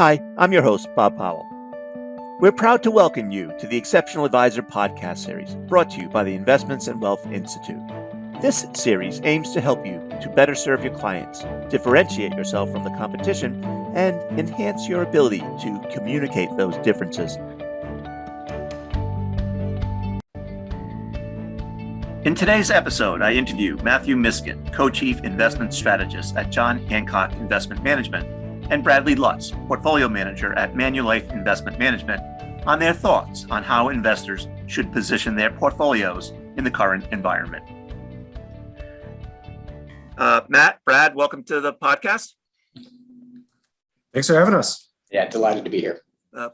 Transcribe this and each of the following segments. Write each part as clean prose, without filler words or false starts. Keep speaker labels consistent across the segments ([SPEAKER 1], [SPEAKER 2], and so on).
[SPEAKER 1] Hi, I'm your host, Bob Powell. We're proud to welcome you to the Exceptional Advisor podcast series brought to you by the Investments and Wealth Institute. This series aims to help you to better serve your clients, differentiate yourself from the competition, and enhance your ability to communicate those differences. In today's episode, I interview Matthew Miskin, Co-Chief Investment Strategist at John Hancock Investment Management, and Bradley Lutz, Portfolio Manager at Manulife Investment Management, on their thoughts on how investors should position their portfolios in the current environment. Matt, Brad, welcome to the podcast.
[SPEAKER 2] Thanks for having us.
[SPEAKER 3] Yeah, delighted to be here.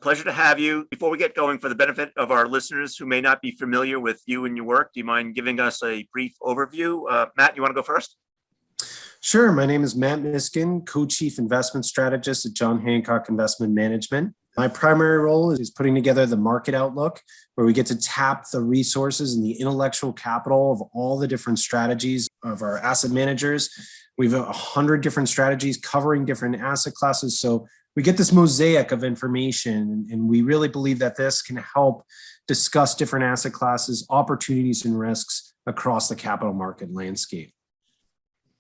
[SPEAKER 1] Pleasure to have you. Before we get going, for the benefit of our listeners who may not be familiar with you and your work, do you mind giving us a brief overview? Matt, you want to go first?
[SPEAKER 2] Sure. My name is Matt Miskin, Co-Chief Investment Strategist at John Hancock Investment Management. My primary role is putting together the market outlook, where we get to tap the resources and the intellectual capital of all the different strategies of our asset managers. We have 100 different strategies covering different asset classes. So we get this mosaic of information, and we really believe that this can help discuss different asset classes, opportunities, and risks across the capital market landscape.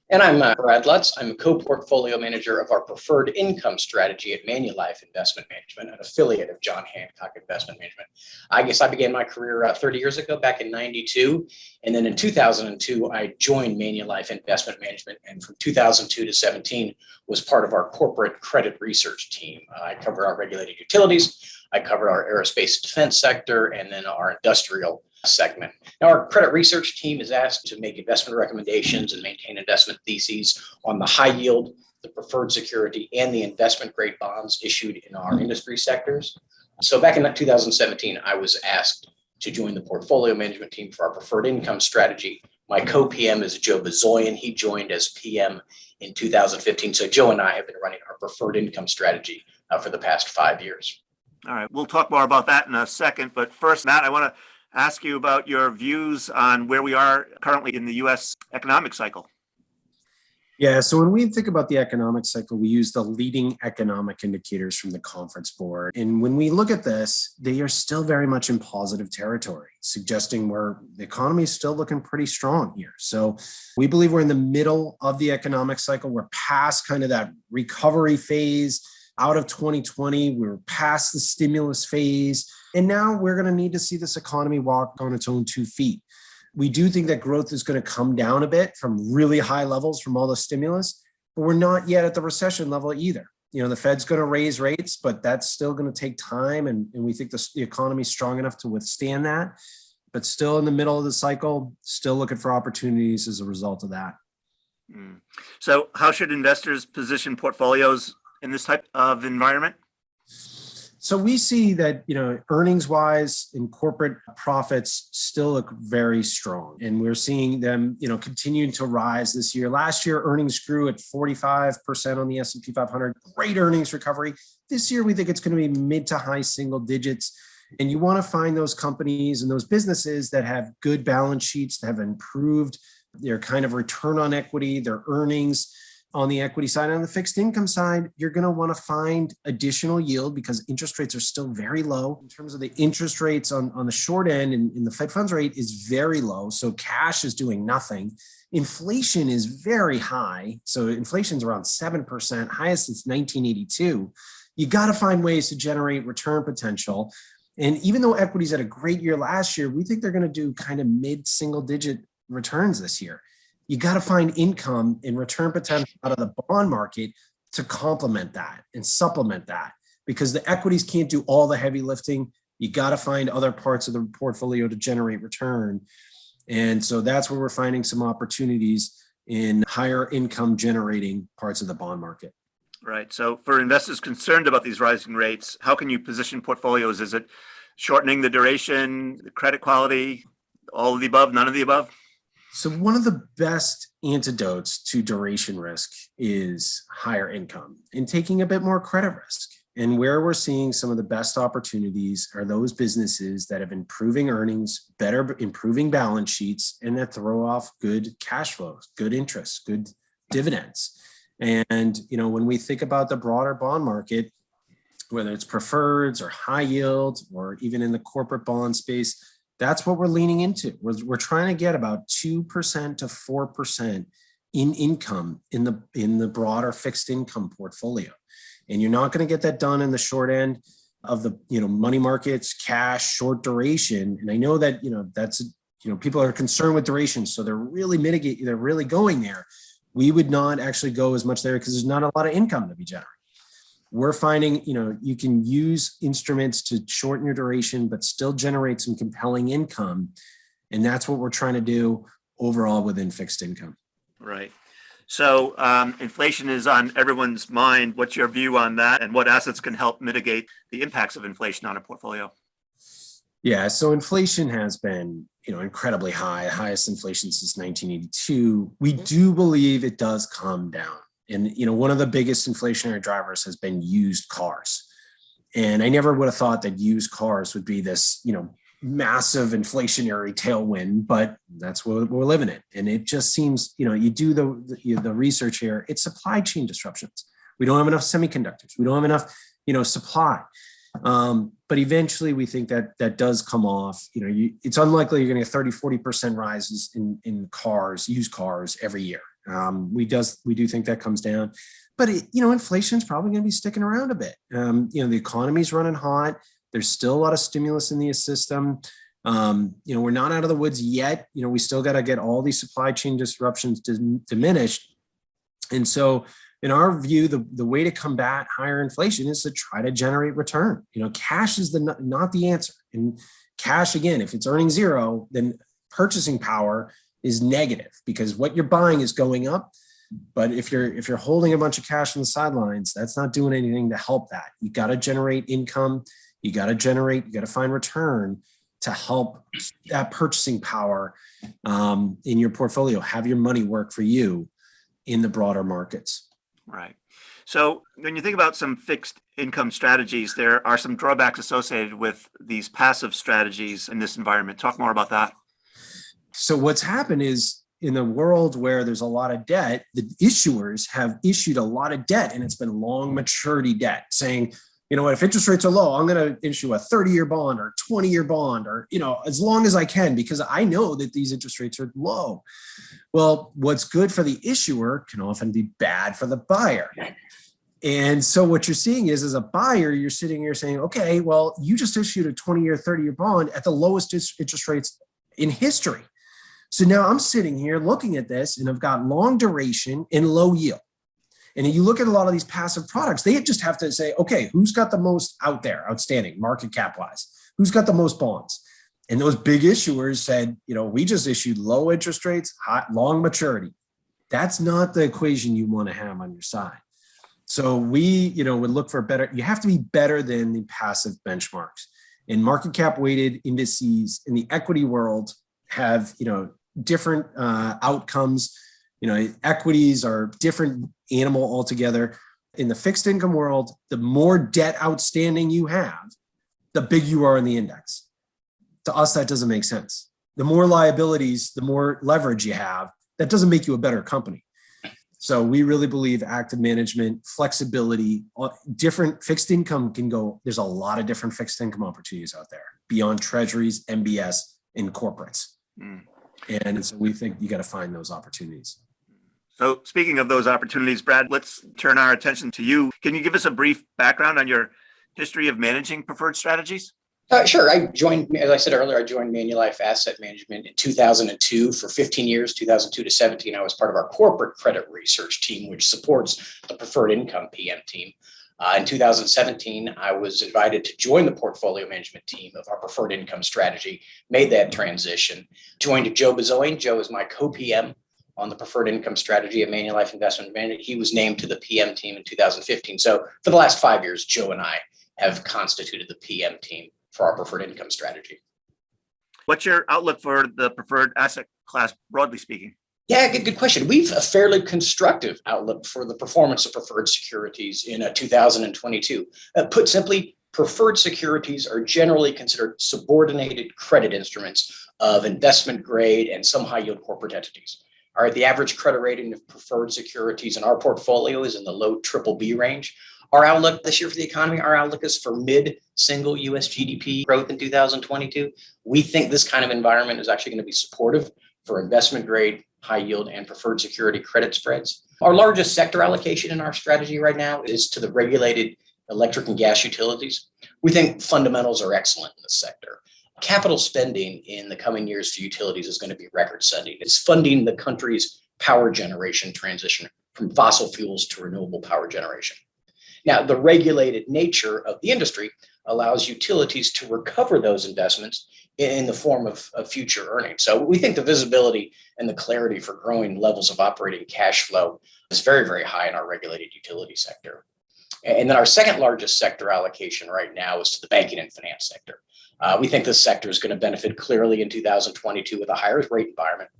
[SPEAKER 3] And I'm Brad Lutz. I'm a co-portfolio manager of our preferred income strategy at Manulife Investment Management, an affiliate of John Hancock Investment Management. I guess I began my career 30 years ago, back in 92. And then in 2002, I joined Manulife Investment Management. And from 2002 to 17 was part of our corporate credit research team. I cover our regulated utilities. I cover our aerospace defense sector, and then our industrial segment. Now, our credit research team is asked to make investment recommendations and maintain investment theses on the high yield, the preferred security, and the investment grade bonds issued in our industry sectors. So back in 2017, I was asked to join the portfolio management team for our preferred income strategy. My co-PM is Joe Bazoyan. He joined as PM in 2015. So Joe and I have been running our preferred income strategy for the past 5 years.
[SPEAKER 1] All right, we'll talk more about that in a second. But first, Matt, I want to ask you about your views on where we are currently in the U.S. economic cycle.
[SPEAKER 2] Yeah, so when we think about the economic cycle, we use the leading economic indicators from the Conference Board. And when we look at this, they are still very much in positive territory, suggesting the economy is still looking pretty strong here. So we believe we're in the middle of the economic cycle. We're past kind of that recovery phase. Out of 2020, we're past the stimulus phase. And now we're going to need to see this economy walk on its own 2 feet. We do think that growth is going to come down a bit from really high levels from all the stimulus, but we're not yet at the recession level either. You know, the Fed's going to raise rates, but that's still going to take time. And we think the economy is strong enough to withstand that, but still in the middle of the cycle, still looking for opportunities as a result of that.
[SPEAKER 1] So how should investors position portfolios in this type of environment?
[SPEAKER 2] So we see that, earnings wise and corporate profits still look very strong. And we're seeing them, continuing to rise this year. Last year, earnings grew at 45% on the S&P 500. Great earnings recovery. This year, we think it's going to be mid to high single digits. And you want to find those companies and those businesses that have good balance sheets, that have improved their kind of return on equity, their earnings. On the equity side, on the fixed income side, you're going to want to find additional yield because interest rates are still very low. In terms of the interest rates on the short end, and the Fed funds rate is very low. So cash is doing nothing. Inflation is very high. So inflation is around 7%, highest since 1982. You got to find ways to generate return potential. And even though equities had a great year last year, we think they're going to do kind of mid-single digit returns this year. You got to find income and return potential out of the bond market to complement that and supplement that, because the equities can't do all the heavy lifting. You got to find other parts of the portfolio to generate return. And so that's where we're finding some opportunities in higher income generating parts of the bond market.
[SPEAKER 1] Right. So for investors concerned about these rising rates, how can you position portfolios? Is it shortening the duration, the credit quality, all of the above, none of the above?
[SPEAKER 2] So one of the best antidotes to duration risk is higher income and taking a bit more credit risk. And where we're seeing some of the best opportunities are those businesses that have improving earnings, better improving balance sheets, and that throw off good cash flows, good interest, good dividends. And, when we think about the broader bond market, whether it's preferreds or high yield or even in the corporate bond space. That's what we're leaning into. We're trying to get about 2% to 4% in income in the broader fixed income portfolio. And you're not going to get that done in the short end of the money markets, cash, short duration. And I know that that's people are concerned with duration, so they're really going there. We would not actually go as much there because there's not a lot of income to be generated. We're finding, you can use instruments to shorten your duration, but still generate some compelling income. And that's what we're trying to do overall within fixed income.
[SPEAKER 1] Right. So inflation is on everyone's mind. What's your view on that, and what assets can help mitigate the impacts of inflation on a portfolio?
[SPEAKER 2] Yeah, so inflation has been, incredibly high, highest inflation since 1982. We do believe it does come down. And, one of the biggest inflationary drivers has been used cars. And I never would have thought that used cars would be this, massive inflationary tailwind, but that's what we're living in. And it just seems, you do the research here, it's supply chain disruptions. We don't have enough semiconductors. We don't have enough, supply. But eventually we think that does come off. It's unlikely you're going to get 30-40% rises in cars, used cars every year. We do think that comes down, but inflation is probably going to be sticking around a bit. The economy's running hot. There's still a lot of stimulus in the system. We're not out of the woods yet. We still got to get all these supply chain disruptions diminished. And so in our view, the way to combat higher inflation is to try to generate return. Cash is not the answer. And cash, again, if it's earning zero, then purchasing power is negative because what you're buying is going up. But if you're holding a bunch of cash on the sidelines, that's not doing anything to help that. You got to generate income. You got to find return to help that purchasing power in your portfolio, have your money work for you in the broader markets.
[SPEAKER 1] Right. So when you think about some fixed income strategies, there are some drawbacks associated with these passive strategies in this environment. Talk more about that.
[SPEAKER 2] So what's happened is in the world where there's a lot of debt, the issuers have issued a lot of debt, and it's been long maturity debt saying, if interest rates are low, I'm going to issue a 30-year bond or 20-year bond or, as long as I can, because I know that these interest rates are low. Well, what's good for the issuer can often be bad for the buyer. And so what you're seeing is, as a buyer, you're sitting here saying, okay, well, you just issued a 20-year, 30-year bond at the lowest interest rates in history. So now I'm sitting here looking at this and I've got long duration and low yield. And you look at a lot of these passive products, they just have to say, okay, who's got the most out there, outstanding, market cap wise? Who's got the most bonds? And those big issuers said, we just issued low interest rates, long maturity. That's not the equation you want to have on your side. So we, would look for you have to be better than the passive benchmarks. And market cap weighted indices in the equity world have, different outcomes. Equities are different animal altogether. In the fixed income world, the more debt outstanding you have, the big you are in the index. To us, that doesn't make sense. The more liabilities, the more leverage you have, that doesn't make you a better company. So we really believe active management, flexibility, different fixed income there's a lot of different fixed income opportunities out there beyond treasuries, MBS, and corporates. And so we think you got to find those opportunities.
[SPEAKER 1] So speaking of those opportunities, Brad, let's turn our attention to you. Can you give us a brief background on your history of managing preferred strategies?
[SPEAKER 3] Sure. As I said earlier, I joined Manulife Asset Management in 2002 for 15 years, 2002 to 17. I was part of our corporate credit research team, which supports the preferred income PM team. In 2017, I was invited to join the portfolio management team of our preferred income strategy, made that transition, joined Joe Bezoin. Joe is my co-PM on the preferred income strategy at Manulife Investment Management. He was named to the PM team in 2015. So for the last 5 years, Joe and I have constituted the PM team for our preferred income strategy.
[SPEAKER 1] What's your outlook for the preferred asset class, broadly speaking?
[SPEAKER 3] Yeah, good question. We've a fairly constructive outlook for the performance of preferred securities in 2022. Put simply, preferred securities are generally considered subordinated credit instruments of investment grade and some high yield corporate entities. All right, the average credit rating of preferred securities in our portfolio is in the low BBB range. Our outlook this year for the economy, our outlook is for mid-single US GDP growth in 2022. We think this kind of environment is actually going to be supportive for investment grade, high yield, and preferred security credit spreads. Our largest sector allocation in our strategy right now is to the regulated electric and gas utilities. We think fundamentals are excellent in this sector. Capital spending in the coming years for utilities is going to be record setting. It's funding the country's power generation transition from fossil fuels to renewable power generation. Now, the regulated nature of the industry allows utilities to recover those investments in the form of future earnings. So we think the visibility and the clarity for growing levels of operating cash flow is very, very high in our regulated utility sector. And then our second largest sector allocation right now is to the banking and finance sector. We think this sector is going to benefit clearly in 2022 with a higher rate environment.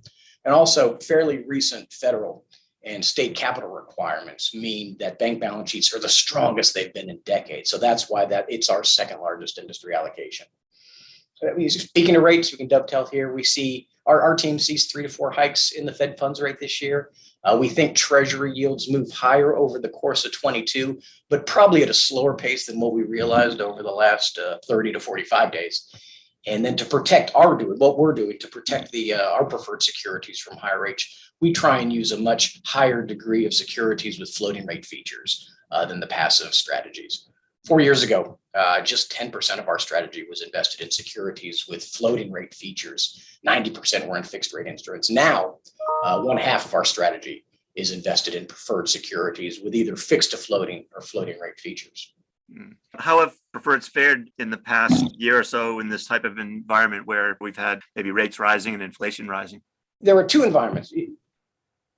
[SPEAKER 3] And also fairly recent federal and state capital requirements mean that bank balance sheets are the strongest they've been in decades. So that's why it's our second largest industry allocation. Speaking of rates, we can dovetail here. We see our team sees 3 to 4 hikes in the Fed funds rate this year. We think Treasury yields move higher over the course of 22, but probably at a slower pace than what we realized over the last 30 to 45 days. And then to protect what we're doing to protect our preferred securities from higher rates, we try and use a much higher degree of securities with floating rate features than the passive strategies. 4 years ago, just 10% of our strategy was invested in securities with floating rate features. 90% were in fixed rate instruments. Now, 1/2 of our strategy is invested in preferred securities with either fixed to floating or floating rate features.
[SPEAKER 1] How have preferreds fared in the past year or so in this type of environment where we've had maybe rates rising and inflation rising?
[SPEAKER 3] There are two environments.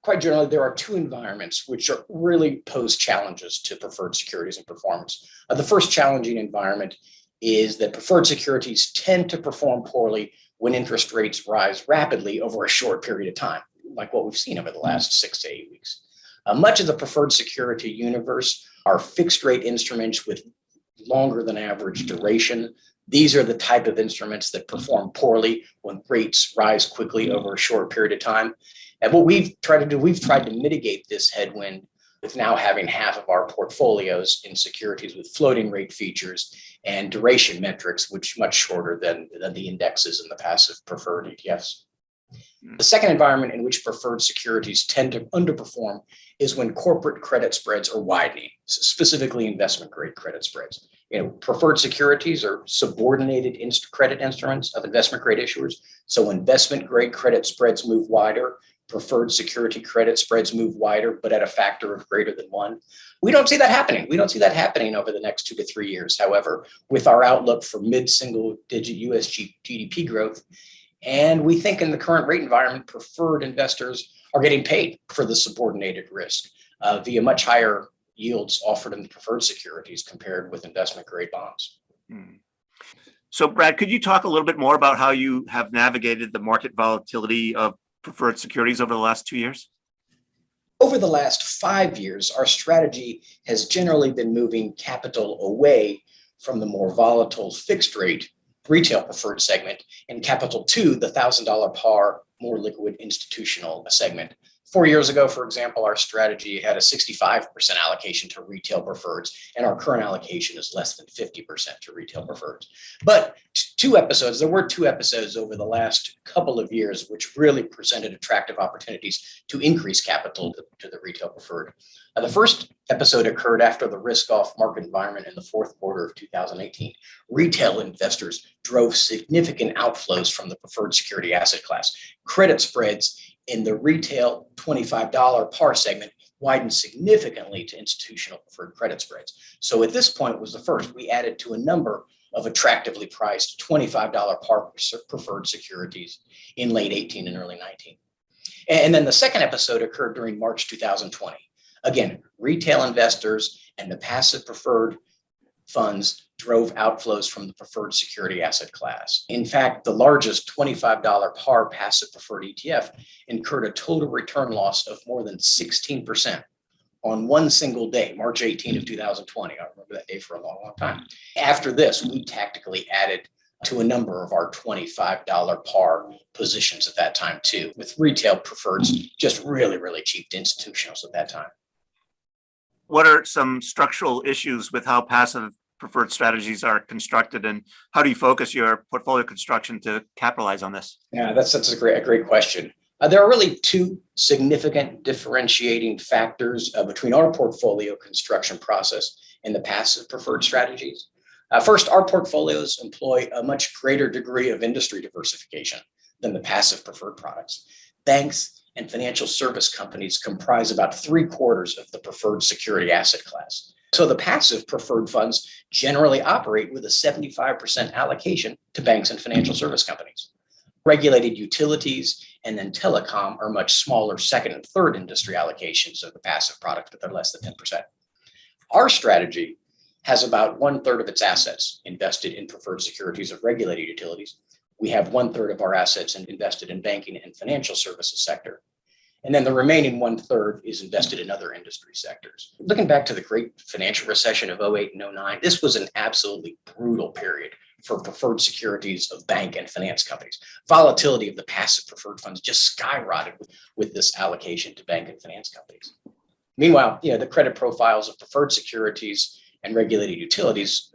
[SPEAKER 3] Quite generally, there are two environments which really pose challenges to preferred securities and performance. The first challenging environment is that preferred securities tend to perform poorly when interest rates rise rapidly over a short period of time, like what we've seen over the last 6 to 8 weeks. Much of the preferred security universe are fixed rate instruments with longer than average duration. These are the type of instruments that perform poorly when rates rise quickly over a short period of time. And what we've tried to do, we've tried to mitigate this headwind with now having half of our portfolios in securities with floating rate features and duration metrics, which much shorter than the indexes in the passive preferred ETFs. The second environment in which preferred securities tend to underperform is when corporate credit spreads are widening, specifically investment grade credit spreads. Preferred securities are subordinated credit instruments of investment grade issuers. So investment grade credit spreads move wider, preferred security credit spreads move wider, but at a factor of greater than 1. We don't see that happening. We don't see that happening over the next 2 to 3 years. However, with our outlook for mid-single digit US GDP growth, and we think in the current rate environment, preferred investors are getting paid for the subordinated risk via much higher yields offered in the preferred securities compared with investment grade bonds.
[SPEAKER 1] So, Brad, could you talk a little bit more about how you have navigated the market volatility of preferred securities over the last 2 years?
[SPEAKER 3] Over the last 5 years, our strategy has generally been moving capital away from the more volatile fixed rate retail preferred segment and capital to the $1,000 par, more liquid institutional segment. 4 years ago, for example, our strategy had a 65% allocation to retail preferreds, and our current allocation is less than 50% to retail preferreds. But there were two episodes over the last couple of years which really presented attractive opportunities to increase capital to the retail preferred. The first episode occurred after the risk-off market environment in the fourth quarter of 2018. Retail investors drove significant outflows from the preferred security asset class. Credit spreads in the retail $25 par segment widened significantly to institutional preferred credit spreads. So at this point was the first. We added to a number of attractively priced $25 par preferred securities in late 18 and early 19. And then the second episode occurred during March 2020. Again, retail investors and the passive preferred funds drove outflows from the preferred security asset class. In fact, the largest $25 par passive preferred ETF incurred a total return loss of more than 16% on one single day, March 18 of 2020. I remember that day for a long, long time. After this, we tactically added to a number of our $25 par positions at that time too, with retail preferreds just really, really cheap to institutionals at that time.
[SPEAKER 1] What are some structural issues with how passive preferred strategies are constructed, and how do you focus your portfolio construction to capitalize on this?
[SPEAKER 3] Yeah, that's a great question. There are really two significant differentiating factors between our portfolio construction process and the passive preferred strategies. First, our portfolios employ a much greater degree of industry diversification than the passive preferred products. Banks and financial service companies comprise about 3/4 of the preferred security asset class. So the passive preferred funds generally operate with a 75% allocation to banks and financial service companies. Regulated utilities and then telecom are much smaller second and third industry allocations of the passive product, but they're less than 10%. Our strategy has about 1/3 of its assets invested in preferred securities of regulated utilities. We have 1/3 of our assets invested in banking and financial services sector. And then the remaining 1/3 is invested in other industry sectors. Looking back to the great financial recession of 2008 and 2009, this was an absolutely brutal period for preferred securities of bank and finance companies. Volatility of the passive preferred funds just skyrocketed with this allocation to bank and finance companies. Meanwhile, the credit profiles of preferred securities and regulated utilities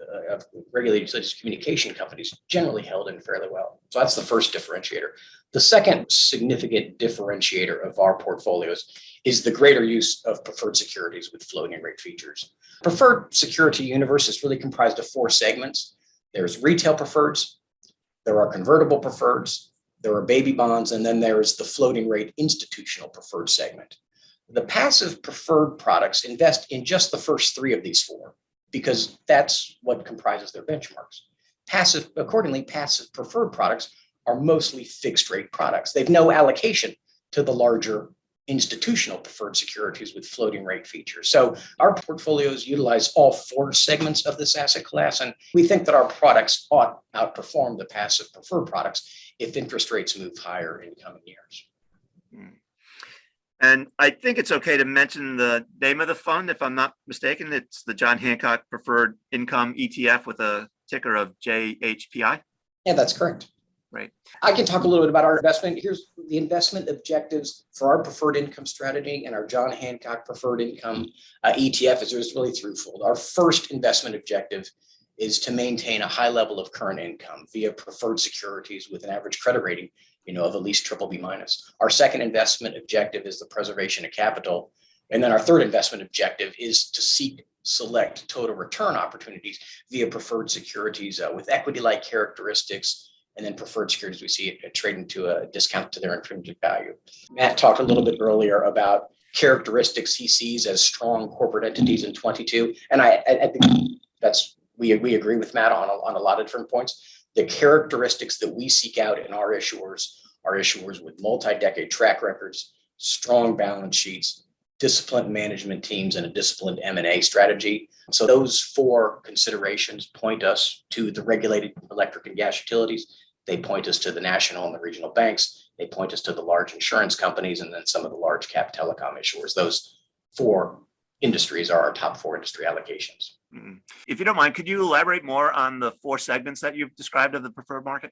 [SPEAKER 3] communication companies generally held in fairly well. So that's the first differentiator. The second significant differentiator of our portfolios is the greater use of preferred securities with floating rate features. Preferred security universe is really comprised of 4 segments. There's retail preferreds, there are convertible preferreds, there are baby bonds, and then there's the floating rate institutional preferred segment. The passive preferred products invest in just the first 3 of these 4 because that's what comprises their benchmarks. Accordingly, passive preferred products are mostly fixed rate products. They've no allocation to the larger institutional preferred securities with floating rate features. So our portfolios utilize all 4 segments of this asset class, and we think that our products ought to outperform the passive preferred products if interest rates move higher in coming years.
[SPEAKER 1] And I think it's okay to mention the name of the fund, if I'm not mistaken. It's the John Hancock Preferred Income ETF with a ticker of JHPI.
[SPEAKER 3] Yeah, that's correct.
[SPEAKER 1] Right.
[SPEAKER 3] I can talk a little bit about our investment. Here's the investment objectives for our preferred income strategy and our John Hancock Preferred Income ETF is really threefold. Our first investment objective is to maintain a high level of current income via preferred securities with an average credit rating, of at least BBB-. Our second investment objective is the preservation of capital. And then our third investment objective is to select total return opportunities via preferred securities with equity-like characteristics, and then preferred securities we see it trading to a discount to their intrinsic value. Matt talked a little bit earlier about characteristics he sees as strong corporate entities in 22, and I think we agree with Matt on a lot of different points. The characteristics that we seek out in our issuers are issuers with multi-decade track records, strong balance sheets, disciplined management teams, and a disciplined M&A strategy. So those 4 considerations point us to the regulated electric and gas utilities. They point us to the national and the regional banks. They point us to the large insurance companies, and then some of the large cap telecom issuers. Those 4 industries are our top 4 industry allocations.
[SPEAKER 1] If you don't mind, could you elaborate more on the 4 segments that you've described of the preferred market?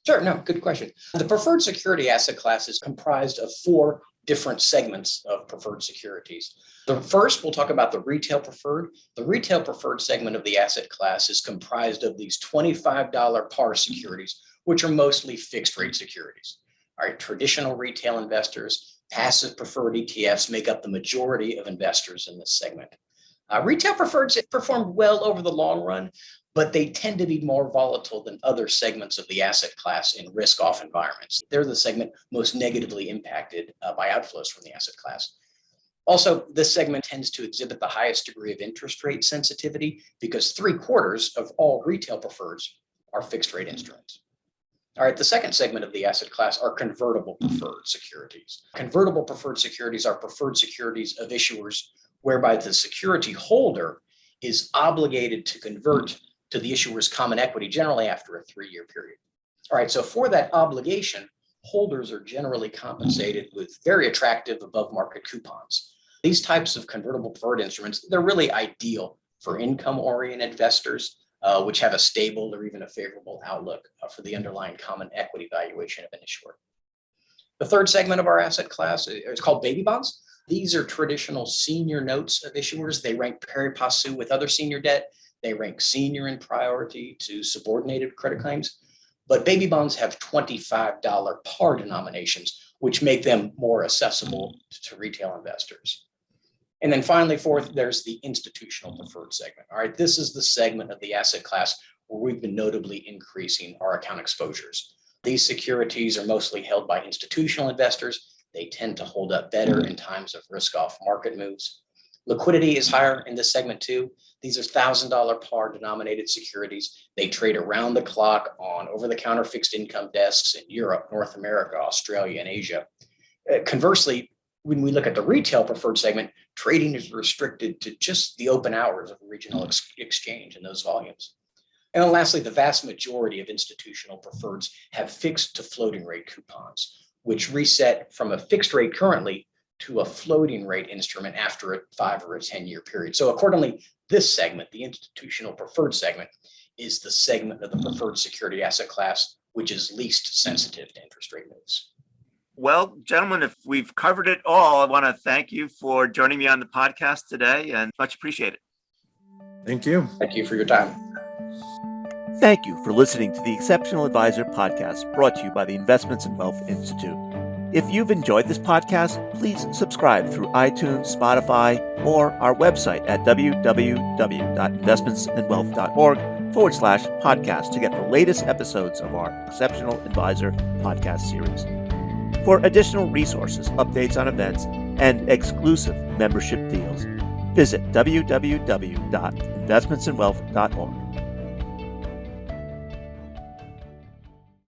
[SPEAKER 3] Sure, no, good question. The preferred security asset class is comprised of 4 different segments of preferred securities. The first, we'll talk about the retail preferred. The retail preferred segment of the asset class is comprised of these $25 par securities, which are mostly fixed rate securities. All right, traditional retail investors, passive preferred ETFs make up the majority of investors in this segment. Retail preferreds performed well over the long run, but they tend to be more volatile than other segments of the asset class in risk-off environments. They're the segment most negatively impacted by outflows from the asset class. Also, this segment tends to exhibit the highest degree of interest rate sensitivity because 3/4 of all retail preferreds are fixed rate instruments. All right, the second segment of the asset class are convertible preferred securities. Convertible preferred securities are preferred securities of issuers whereby the security holder is obligated to convert to the issuer's common equity, generally after a 3-year period. All right, so for that obligation, holders are generally compensated with very attractive above market coupons. These types of convertible preferred instruments, they're really ideal for income-oriented investors, which have a stable or even a favorable outlook for the underlying common equity valuation of an issuer. The third segment of our asset class is called baby bonds. These are traditional senior notes of issuers. They rank pari passu with other senior debt. They rank senior in priority to subordinated credit claims. But baby bonds have $25 par denominations, which make them more accessible to retail investors. And then finally, fourth, there's the institutional preferred segment. All right, this is the segment of the asset class where we've been notably increasing our account exposures. These securities are mostly held by institutional investors. They tend to hold up better in times of risk-off market moves. Liquidity is higher in this segment too. These are $1,000 par denominated securities. They trade around the clock on over-the-counter fixed income desks in Europe, North America, Australia, and Asia. Conversely, when we look at the retail preferred segment, trading is restricted to just the open hours of a regional exchange and those volumes. And then lastly, the vast majority of institutional preferreds have fixed to floating rate coupons, which reset from a fixed rate currently to a floating rate instrument after a 5 or a 10-year period. So accordingly, this segment, the institutional preferred segment, is the segment of the preferred security asset class which is least sensitive to interest rate moves.
[SPEAKER 1] Well, gentlemen, if we've covered it all, I want to thank you for joining me on the podcast today and much appreciated.
[SPEAKER 2] Thank you.
[SPEAKER 3] Thank you for your time.
[SPEAKER 1] Thank you for listening to the Exceptional Advisor podcast brought to you by the Investments and Wealth Institute. If you've enjoyed this podcast, please subscribe through iTunes, Spotify, or our website at www.investmentsandwealth.org/podcast to get the latest episodes of our Exceptional Advisor podcast series. For additional resources, updates on events, and exclusive membership deals, visit www.investmentsandwealth.org.